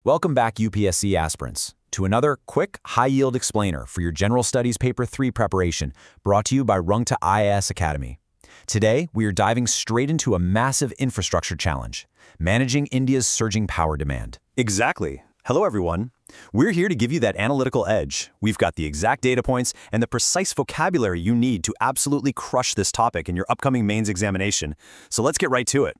Welcome back, UPSC aspirants, to another quick, high-yield explainer for your General Studies Paper 3 preparation, brought to you by Rungta IAS Academy. Today, we are diving straight into a massive infrastructure challenge, managing India's surging power demand. Exactly. Hello, everyone. We're here to give you that analytical edge. We've got the exact data points and the precise vocabulary you need to absolutely crush this topic in your upcoming mains examination. So let's get right to it.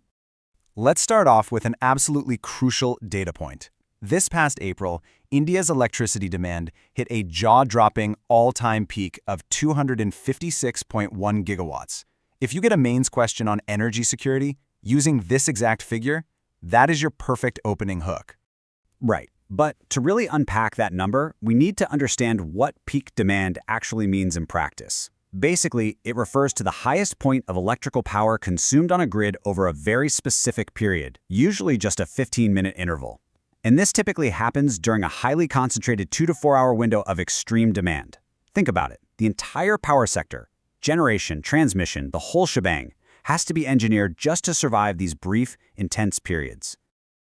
Let's start off with an absolutely crucial data point. This past April, India's electricity demand hit a jaw-dropping all-time peak of 256.1 gigawatts. If you get a mains question on energy security, using this exact figure, that is your perfect opening hook. Right, but to really unpack that number, we need to understand what peak demand actually means in practice. Basically, it refers to the highest point of electrical power consumed on a grid over a very specific period, usually just a 15-minute interval. And this typically happens during a highly concentrated 2 to 4 hour window of extreme demand. Think about it. The entire power sector, generation, transmission, the whole shebang, has to be engineered just to survive these brief, intense periods.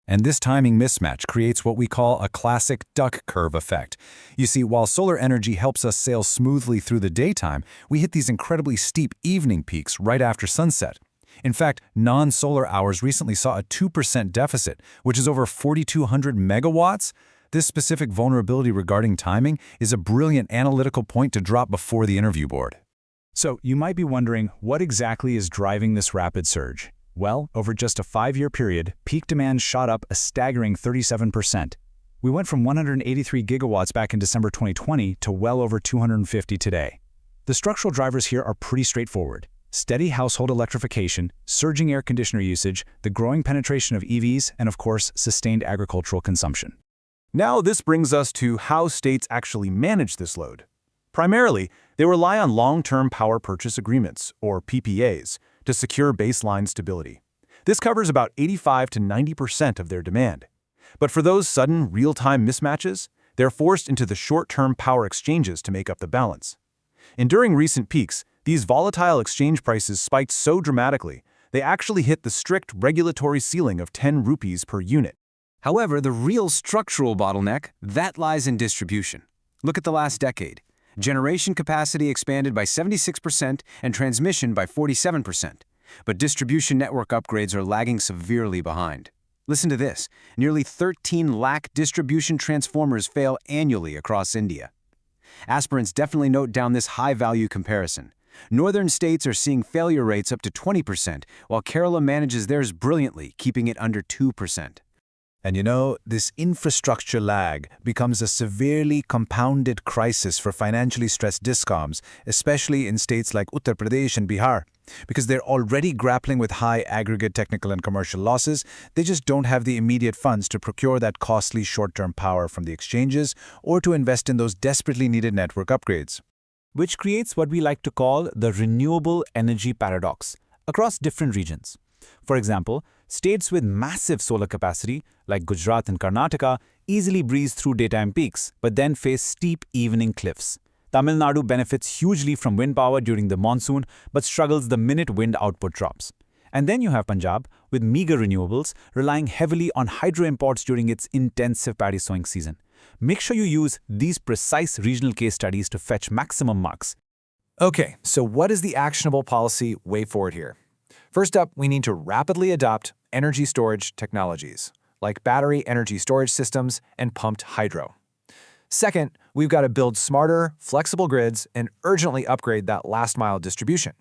And this timing mismatch creates what we call a classic duck curve effect. You see, while solar energy helps us sail smoothly through the daytime, we hit these incredibly steep evening peaks right after sunset. In fact, non-solar hours recently saw a 2% deficit, which is over 4,200 megawatts. This specific vulnerability regarding timing is a brilliant analytical point to drop before the interview board. So you might be wondering, what exactly is driving this rapid surge? Well, over just a 5-year period, peak demand shot up a staggering 37%. We went from 183 gigawatts back in December 2020 to well over 250 today. The structural drivers here are pretty straightforward. Steady household electrification, surging air conditioner usage, the growing penetration of EVs, and of course, sustained agricultural consumption. Now this brings us to how states actually manage this load. Primarily, they rely on long-term power purchase agreements, or PPAs, to secure baseline stability. This covers about 85 to 90% of their demand. But for those sudden, real-time mismatches, they're forced into the short-term power exchanges to make up the balance. And during recent peaks, these volatile exchange prices spiked so dramatically, they actually hit the strict regulatory ceiling of 10 rupees per unit. However, the real structural bottleneck, that lies in distribution. Look at the last decade. Generation capacity expanded by 76% and transmission by 47%. But distribution network upgrades are lagging severely behind. Listen to this. Nearly 13 lakh distribution transformers fail annually across India. Aspirants definitely note down this high-value comparison. Northern states are seeing failure rates up to 20%, while Kerala manages theirs brilliantly, keeping it under 2%. And you know, this infrastructure lag becomes a severely compounded crisis for financially stressed discoms, especially in states like Uttar Pradesh and Bihar. Because they're already grappling with high aggregate technical and commercial losses, they just don't have the immediate funds to procure that costly short-term power from the exchanges or to invest in those desperately needed network upgrades. Which creates what we like to call the renewable energy paradox across different regions. For example, states with massive solar capacity, like Gujarat and Karnataka, easily breeze through daytime peaks, but then face steep evening cliffs. Tamil Nadu benefits hugely from wind power during the monsoon, but struggles the minute wind output drops. And then you have Punjab, with meager renewables, relying heavily on hydro imports during its intensive paddy sowing season. Make sure you use these precise regional case studies to fetch maximum marks. Okay, so what is the actionable policy way forward here? First up, we need to rapidly adopt energy storage technologies, like battery energy storage systems and pumped hydro. Second, we've got to build smarter, flexible grids and urgently upgrade that last-mile distribution.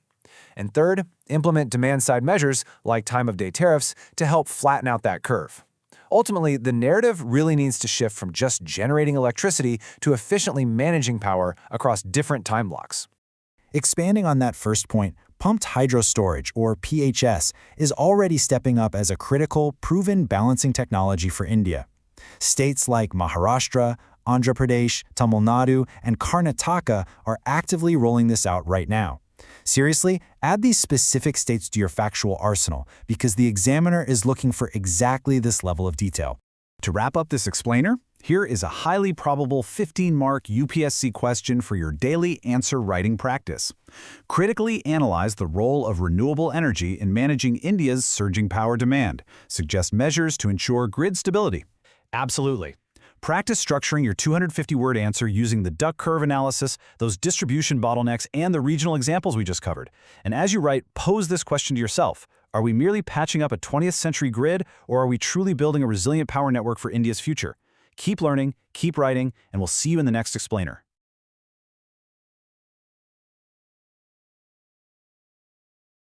And third, implement demand-side measures like time-of-day tariffs to help flatten out that curve. Ultimately, the narrative really needs to shift from just generating electricity to efficiently managing power across different time blocks. Expanding on that first point, pumped hydro storage, or PHS, is already stepping up as a critical, proven balancing technology for India. States like Maharashtra, Andhra Pradesh, Tamil Nadu, and Karnataka are actively rolling this out right now. Seriously, add these specific states to your factual arsenal, because the examiner is looking for exactly this level of detail. To wrap up this explainer, here is a highly probable 15-mark UPSC question for your daily answer writing practice. Critically analyze the role of renewable energy in managing India's surging power demand. Suggest measures to ensure grid stability. Absolutely. Practice structuring your 250-word answer using the duck curve analysis, those distribution bottlenecks, and the regional examples we just covered. And as you write, pose this question to yourself. Are we merely patching up a 20th century grid, or are we truly building a resilient power network for India's future? Keep learning, keep writing, and we'll see you in the next explainer.